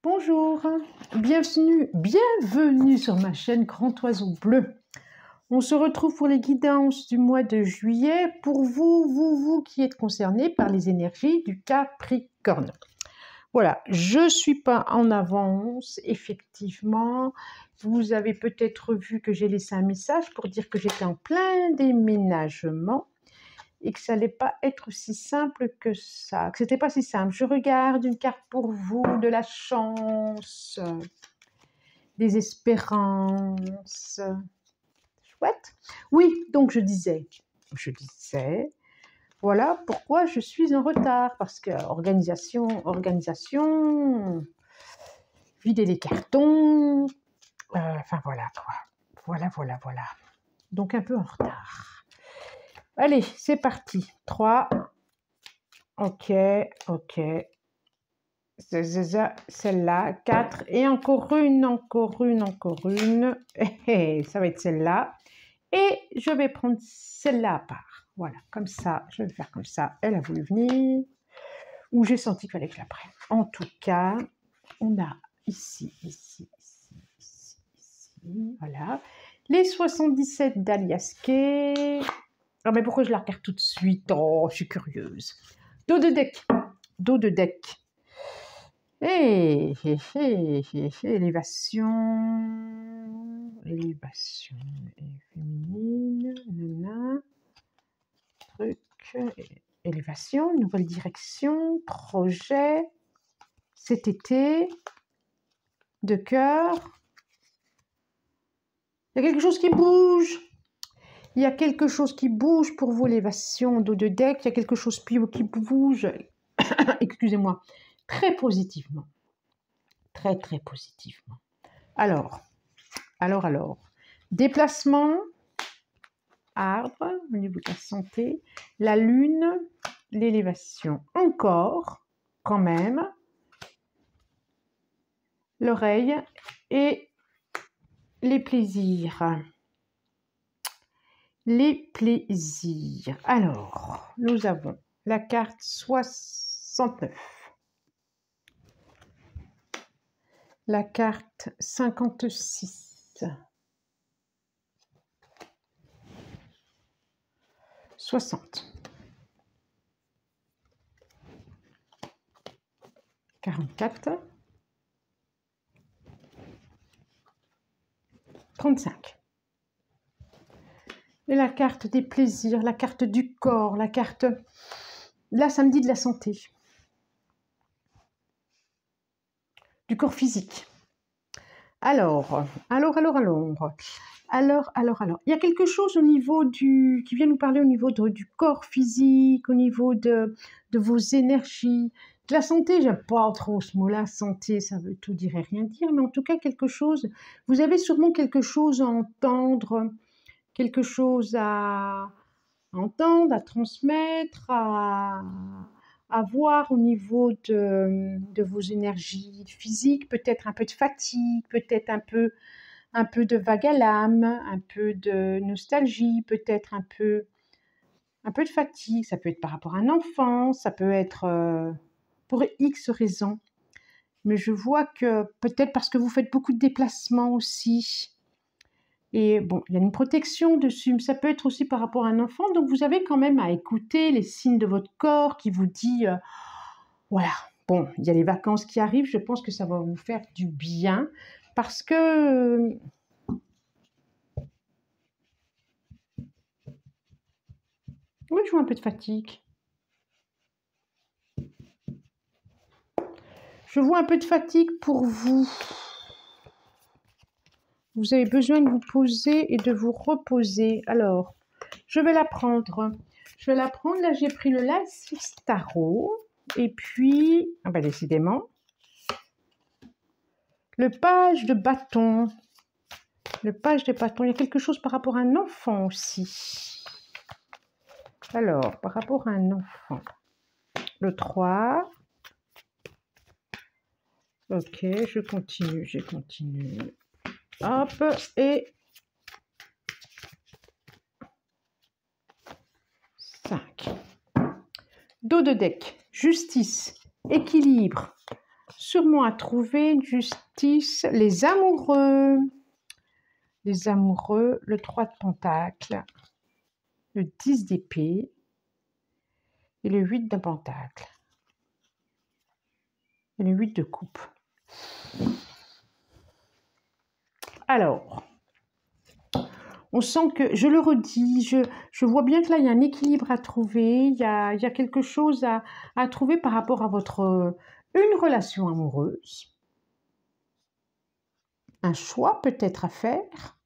Bonjour, bienvenue sur ma chaîne Grand Oiseau Bleu. On se retrouve pour les guidances du mois de juillet pour vous qui êtes concernés par les énergies du Capricorne. Voilà, je ne suis pas en avance, effectivement. Vous avez peut-être vu que j'ai laissé un message pour dire que j'étais en plein déménagement et que ça n'allait pas être si simple que ça, que c'était pas si simple. Je regarde une carte pour vous, de la chance, des espérances. Chouette. Oui, donc je disais, voilà pourquoi je suis en retard, parce que organisation, vider les cartons, enfin voilà quoi. Voilà. Donc un peu en retard. Allez, c'est parti. 3. Ok. Celle-là. 4. Et encore une. Ça va être celle-là. Et je vais prendre celle-là à part. Voilà, comme ça. Je vais le faire comme ça. Elle a voulu venir. Ou j'ai senti qu'il fallait que je la prenne. En tout cas, on a ici. Voilà. Les 77 d'Aliasqué. Ah, mais pourquoi je la regarde tout de suite? Oh, je suis curieuse. Dos de deck. Élévation féminine, nana, élévation, nouvelle direction, projet, cet été, de cœur. Il y a quelque chose qui bouge. Il y a quelque chose qui bouge pour vous, élévation, dos de deck. Il y a quelque chose qui bouge, excusez-moi, très positivement. Très positivement. Alors. Déplacement, arbre, au niveau de la santé, la lune, l'élévation, encore, quand même, l'oreille et les plaisirs. Alors, nous avons la carte 69. La carte 56. 60. 44. 35. Et la carte des plaisirs, la carte du corps, la carte... Là, ça me dit de la santé. Du corps physique. Alors. Il y a quelque chose au niveau qui vient nous parler au niveau du corps physique, au niveau de vos énergies, de la santé. J'aime pas trop ce mot-là, santé, ça veut tout dire et rien dire, mais en tout cas quelque chose. Vous avez sûrement quelque chose à entendre, quelque chose à entendre, à transmettre, à voir au niveau de vos énergies physiques, peut-être un peu de fatigue, peut-être un peu de vague à l'âme, un peu de nostalgie, peut-être un peu de fatigue. Ça peut être par rapport à un enfant, ça peut être pour X raisons. Mais je vois que peut-être parce que vous faites beaucoup de déplacements aussi. Et bon, il y a une protection dessus, mais ça peut être aussi par rapport à un enfant. Donc, vous avez quand même à écouter les signes de votre corps qui vous dit, voilà, bon, il y a les vacances qui arrivent, je pense que ça va vous faire du bien parce que... oui, je vois un peu de fatigue. Je vois un peu de fatigue pour vous. Vous avez besoin de vous poser et de vous reposer. Alors, je vais la prendre. Là, j'ai pris le Lacis Tarot. Et puis, ah ben, décidément, le page de bâton. Il y a quelque chose par rapport à un enfant aussi. Alors, par rapport à un enfant. Le 3. Ok, je continue. Hop, et 5. Dos de deck, justice, équilibre, sûrement à trouver une justice. Les amoureux. Les amoureux, le 3 de Pentacle, le 10 d'épée et le 8 de Pentacle. Et le 8 de coupe. Alors, on sent que, je le redis, je vois bien que là, il y a un équilibre à trouver, il y a quelque chose à trouver par rapport à votre une relation amoureuse. Un choix peut-être à faire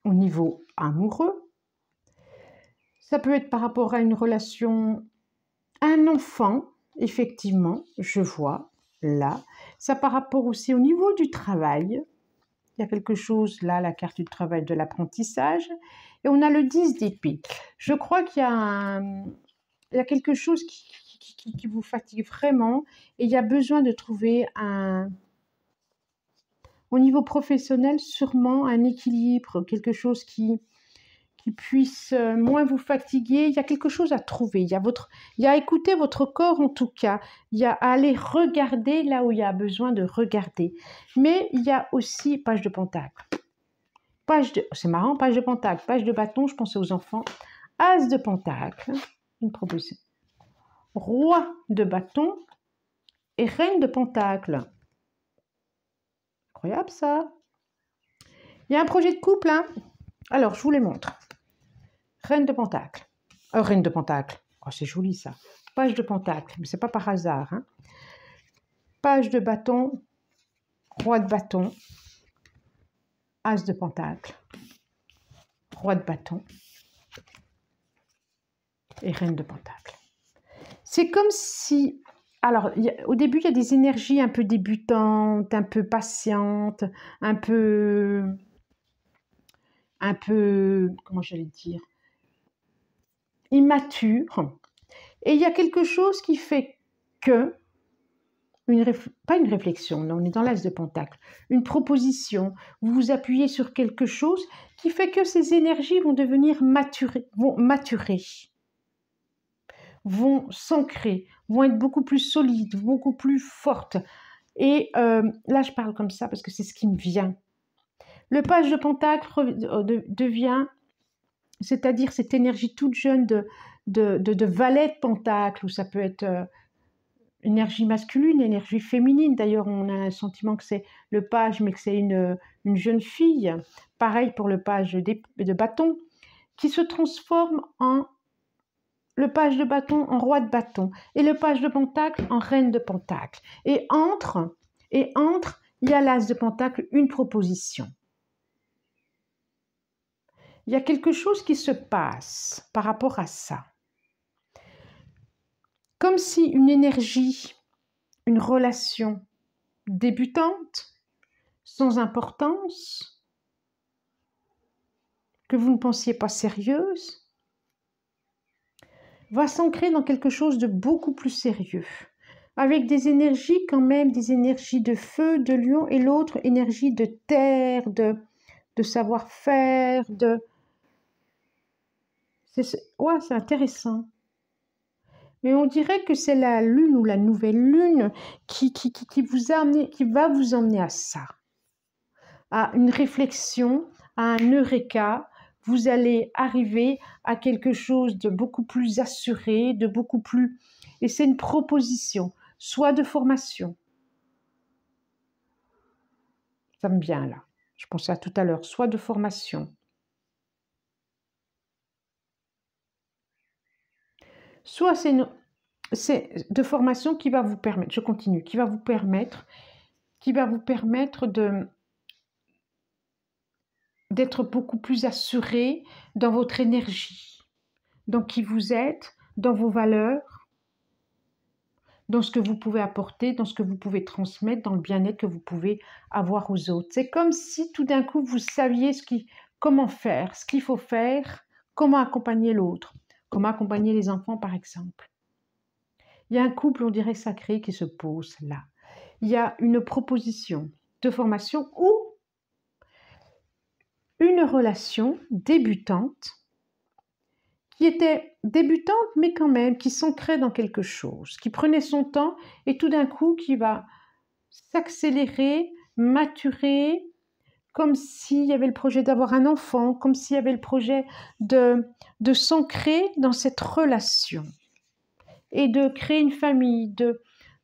au niveau amoureux. Ça peut être par rapport à une relation, un enfant, effectivement, je vois là. Ça par rapport aussi au niveau du travail. Il y a quelque chose là, la carte du travail, de l'apprentissage. Et on a le 10 d'épée. Je crois qu'il y a quelque chose qui vous fatigue vraiment. Et il y a besoin de trouver au niveau professionnel, sûrement un équilibre, quelque chose qui puisse moins vous fatiguer. Il y a quelque chose à trouver. Il y a à écouter votre corps en tout cas. Il y a à aller regarder là où il y a besoin de regarder. Mais il y a aussi page de pentacle. C'est marrant, page de pentacle, page de bâton, je pensais aux enfants. As de pentacle, une proposition. Roi de bâton et reine de pentacle. Incroyable ça. Il y a un projet de couple, hein. Alors, je vous les montre. Reine de pentacle. Reine de pentacle. Oh, c'est joli ça. Page de pentacle, mais c'est pas par hasard. Hein. Page de bâton, roi de bâton, as de pentacle, roi de bâton et reine de pentacle. C'est comme si... Alors, au début, il y a des énergies un peu débutantes, un peu patientes, un peu... Comment j'allais dire, immature. Et il y a quelque chose qui fait que, pas une réflexion, non, on est dans l'as de pentacle, une proposition, vous vous appuyez sur quelque chose qui fait que ces énergies vont devenir maturer, vont s'ancrer, vont être beaucoup plus solides, beaucoup plus fortes. Et là, je parle comme ça parce que c'est ce qui me vient. Le page de pentacle devient, c'est-à-dire cette énergie toute jeune de valet de pentacle, où ça peut être énergie masculine, énergie féminine. D'ailleurs, on a un sentiment que c'est le page, mais que c'est une jeune fille. Pareil pour le page de bâton, qui se transforme en le page de bâton en roi de bâton et le page de pentacle en reine de pentacle. Et entre, il y a l'as de pentacle, une proposition. Il y a quelque chose qui se passe par rapport à ça. Comme si une énergie, une relation débutante, sans importance, que vous ne pensiez pas sérieuse, va s'ancrer dans quelque chose de beaucoup plus sérieux, avec des énergies quand même, des énergies de feu, de lion, et l'autre énergie de terre, de savoir-faire, Ouais, c'est intéressant. Mais on dirait que c'est la lune ou la nouvelle lune qui va vous emmener à ça, à une réflexion, à un eureka. Vous allez arriver à quelque chose de beaucoup plus assuré, de beaucoup plus... Et c'est une proposition, soit de formation. Ça me vient là. Je pensais à tout à l'heure, soit de formation. Soit c'est de formation qui va vous permettre, je continue, qui va vous permettre d'être beaucoup plus assuré dans votre énergie, dans qui vous êtes, dans vos valeurs, dans ce que vous pouvez apporter, dans ce que vous pouvez transmettre, dans le bien-être que vous pouvez avoir aux autres. C'est comme si tout d'un coup vous saviez comment faire, ce qu'il faut faire, comment accompagner l'autre, comment accompagner les enfants par exemple. Il y a un couple, on dirait sacré, qui se pose là. Il y a une proposition de formation ou une relation débutante qui était débutante, mais quand même, qui s'ancrait dans quelque chose, qui prenait son temps et tout d'un coup qui va s'accélérer, maturer, comme s'il y avait le projet d'avoir un enfant, comme s'il y avait le projet de s'ancrer dans cette relation et de créer une famille, de,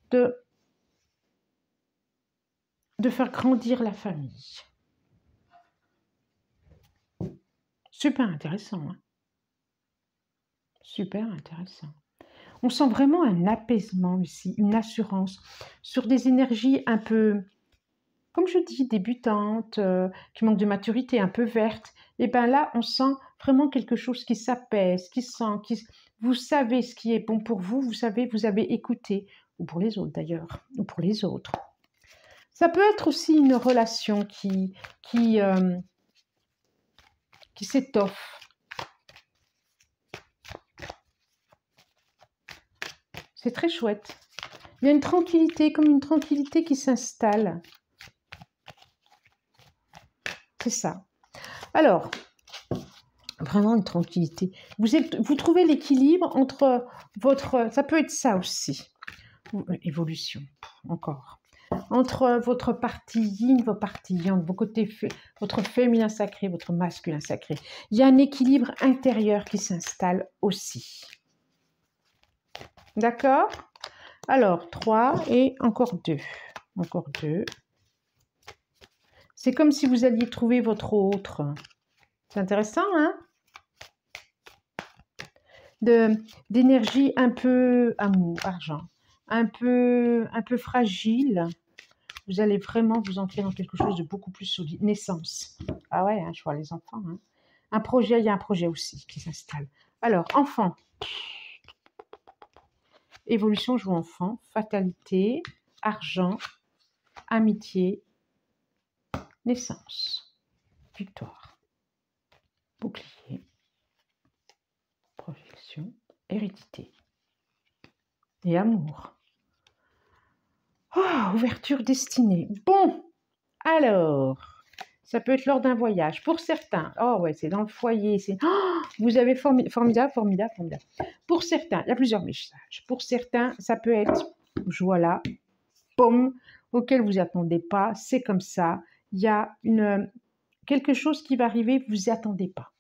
de faire grandir la famille. Super intéressant, hein? Super intéressant. On sent vraiment un apaisement ici, une assurance sur des énergies un peu, comme je dis, débutantes, qui manquent de maturité, un peu vertes. Et bien là, on sent vraiment quelque chose qui s'apaise, vous savez ce qui est bon pour vous, vous savez, vous avez écouté, ou pour les autres d'ailleurs, ou pour les autres. Ça peut être aussi une relation qui s'étoffe. C'est très chouette. Il y a une tranquillité, comme une tranquillité qui s'installe. C'est ça. Alors, vraiment une tranquillité. Vous trouvez l'équilibre entre votre... Ça peut être ça aussi. Évolution, encore. Entre votre partie yin, vos parties yang, vos côtés, votre féminin sacré, votre masculin sacré. Il y a un équilibre intérieur qui s'installe aussi. D'accord? Alors, 3 et encore 2. Encore 2. C'est comme si vous alliez trouver votre autre. C'est intéressant, hein? D'énergie un peu amour, argent, un peu fragile. Vous allez vraiment vous ancrer dans quelque chose de beaucoup plus solide. Naissance. Ah ouais, hein, je vois les enfants. Hein. Il y a un projet aussi qui s'installe. Alors, enfant. Évolution, joue enfant. Fatalité, argent, amitié, naissance, victoire, bouclier, projection, hérédité et amour. Oh, ouverture destinée. Bon, alors, ça peut être lors d'un voyage. Pour certains, oh ouais, c'est dans le foyer. Vous avez formidable. Pour certains, il y a plusieurs messages. Pour certains, ça peut être, voilà, pomme, auquel vous attendez pas. C'est comme ça. Il y a quelque chose qui va arriver, vous n'y attendez pas.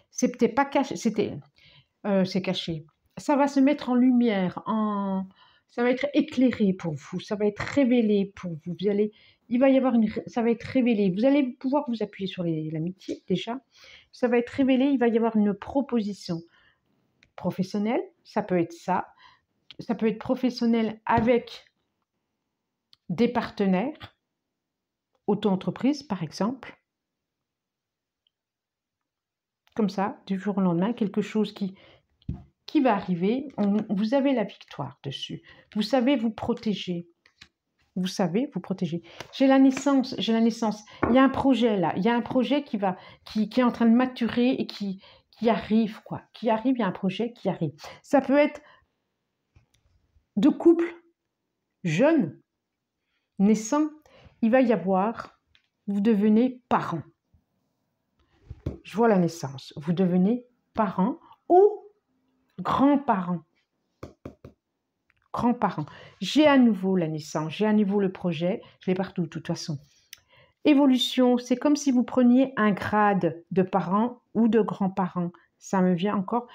C'est peut-être pas caché, c'est caché. Ça va se mettre en lumière, ça va être éclairé pour vous, ça va être révélé pour vous. Ça va être révélé. Vous allez pouvoir vous appuyer sur l'amitié déjà. Ça va être révélé, il va y avoir une proposition professionnelle, ça peut être ça. Ça peut être professionnel avec des partenaires, auto-entreprise par exemple. Comme ça, du jour au lendemain, quelque chose qui va arriver, vous avez la victoire dessus. Vous savez vous protéger. Vous savez vous protéger. J'ai la naissance. Il y a un projet là. Il y a un projet qui est en train de maturer et qui arrive, quoi. Qui arrive, il y a un projet qui arrive. Ça peut être de couples jeunes, naissants. Il va y avoir, vous devenez parents. Je vois la naissance. Vous devenez parents ou grands-parents. Grands-parents. J'ai à nouveau la naissance, j'ai à nouveau le projet, je l'ai partout de toute façon. Évolution, c'est comme si vous preniez un grade de parents ou de grands-parents. Ça me vient encore.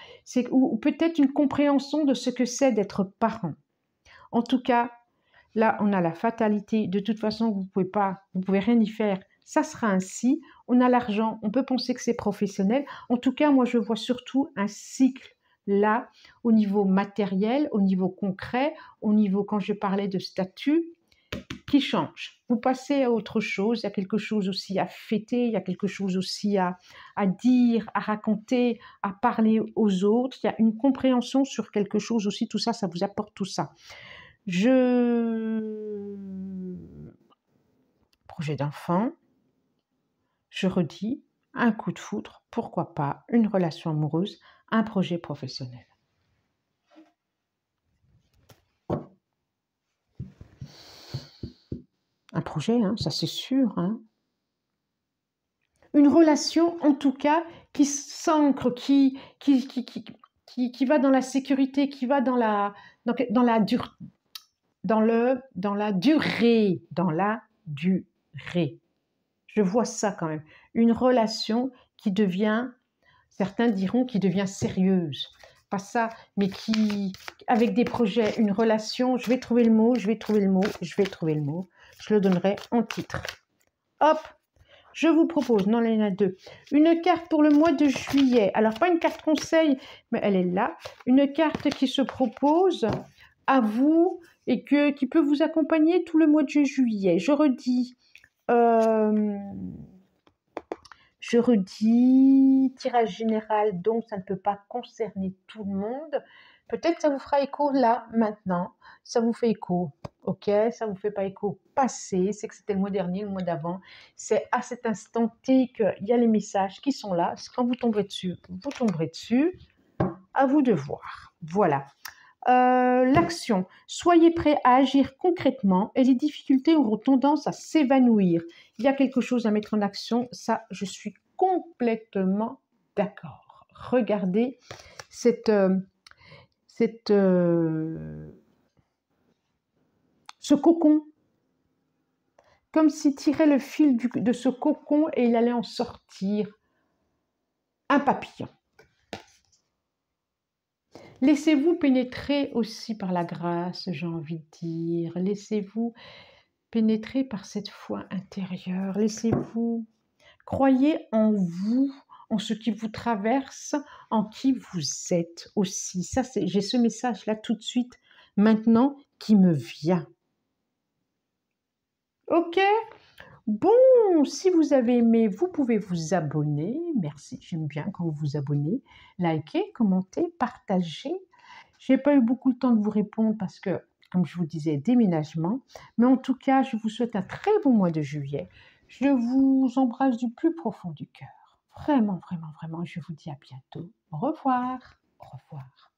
Ou peut-être une compréhension de ce que c'est d'être parent. En tout cas, là, on a la fatalité. De toute façon, vous pouvez rien y faire. Ça sera ainsi. On a l'argent, on peut penser que c'est professionnel. En tout cas, moi, je vois surtout un cycle là, au niveau matériel, au niveau concret, au niveau, quand je parlais de statut, qui change. Vous passez à autre chose, il y a quelque chose aussi à fêter, il y a quelque chose aussi à dire, à raconter, à parler aux autres, il y a une compréhension sur quelque chose aussi, tout ça, ça vous apporte tout ça. Projet d'enfant, je redis, un coup de foudre, pourquoi pas, une relation amoureuse, un projet professionnel. Un projet, hein, ça c'est sûr. Hein. une relation en tout cas qui s'ancre, qui va dans la sécurité, qui va dans la durée, dans la durée, dans la durée. Je vois ça quand même. Une relation qui devient, certains diront, qui devient sérieuse. Pas ça, mais qui, avec des projets, une relation, je vais trouver le mot, je vais trouver le mot, je vais trouver le mot. Je le donnerai en titre. Hop, je vous propose, non, là, il y en a deux, une carte pour le mois de juillet. Alors, pas une carte conseil, mais elle est là. Une carte qui se propose à vous et qui peut vous accompagner tout le mois de juillet. Je redis, tirage général, donc ça ne peut pas concerner tout le monde. Peut-être que ça vous fera écho là, maintenant. Ça vous fait écho, ok? Ça ne vous fait pas écho passé, c'est que c'était le mois dernier, le mois d'avant. C'est à cet instant T qu'il y a les messages qui sont là. Quand vous tomberez dessus, vous tomberez dessus. À vous de voir. Voilà. L'action. Soyez prêt à agir concrètement et les difficultés auront tendance à s'évanouir. Il y a quelque chose à mettre en action, ça, je suis complètement d'accord. Regardez ce cocon, comme s'il tirait le fil de ce cocon et il allait en sortir un papillon. Laissez-vous pénétrer aussi par la grâce, j'ai envie de dire. Laissez-vous pénétrer par cette foi intérieure. Laissez-vous, croyez en vous, en ce qui vous traverse, en qui vous êtes aussi. Ça, j'ai ce message-là tout de suite, maintenant, qui me vient. Ok? Bon, si vous avez aimé, vous pouvez vous abonner. Merci, j'aime bien quand vous vous abonnez. Likez, commentez, partagez. Je n'ai pas eu beaucoup de temps de vous répondre parce que, comme je vous disais, déménagement. Mais en tout cas, je vous souhaite un très bon mois de juillet. Je vous embrasse du plus profond du cœur. Vraiment, vraiment, vraiment, je vous dis à bientôt. Au revoir. Au revoir.